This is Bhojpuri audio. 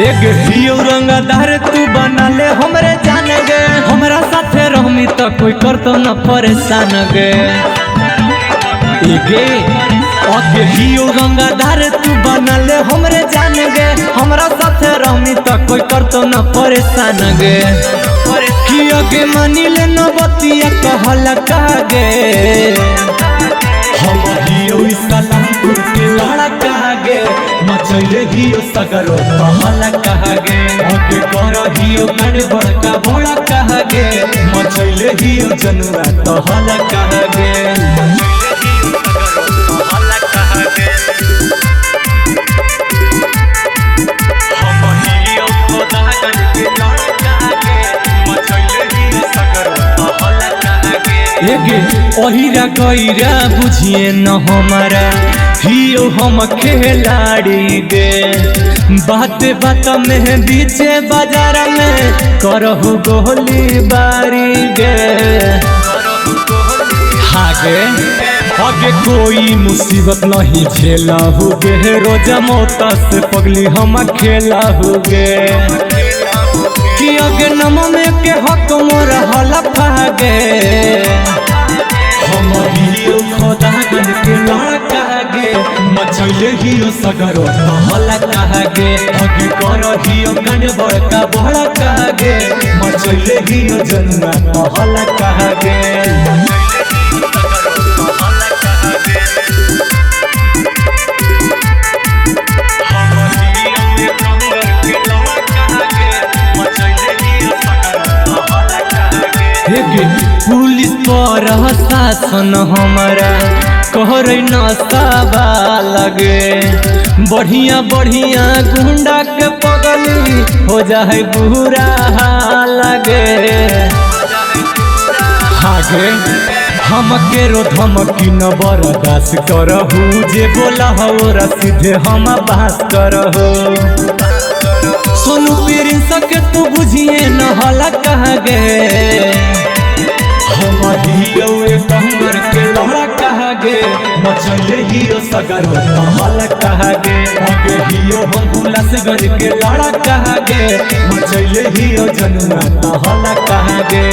एक हियो रंगदार तू बना ले हमरे जान गे, हमरा साथे रहमी तो कोई करतो न परेशान गे। एगे ओके हियो रंगदार तू बना ले हमरे जान गे, हमरा साथे रहमी तो कोई करतो न परेशान गे। कियो के मानी ले न बतिया कहला कागे, हम हियो सलामपुर के लड़का गे, मचैले हियो सगरो कहला कागे। ओके कर हियो कांड बड़का बड़ा कागे, मचैले हियो जनुआ कहला कागे। ओहिरा कईरा बुझिए न हमारा हियो हम खिलाड़ी गे, बात बात में बीचे बाजार में करहु गोली बारी गे। आगे आगे कोई मुसीबत नहीं झेला हुगे, रोजा मौत से पगली हम खेला हुगे। कि अगे नम में के हक मोर हलफा गे, हम हियो खोदा गन के लड़का गे, मचैले हियो सगरो कहला गे। अगे कर हियो कांड बड़का बड़का गे, मचैले हियो जनुआ कहला गे। पुलिस पर शासन हमारा कहर न साबा लगे, बढ़िया बढ़िया गुंडा के पगली हो जाए बुरा लगे। आगे हम के रो धमकी न बर्दाश्त करहु, जे बोला हो सीधे हम बास करहु। सोनू पीरी सके तू बुझिए न हला कहा गे, हम हियो कहर के लड़का गे, मचैले हियो सगरो कहला गे। आगे हियो हम उल्लासगंज के लड़का गे, मचैले हियो जनुआ कहला गे।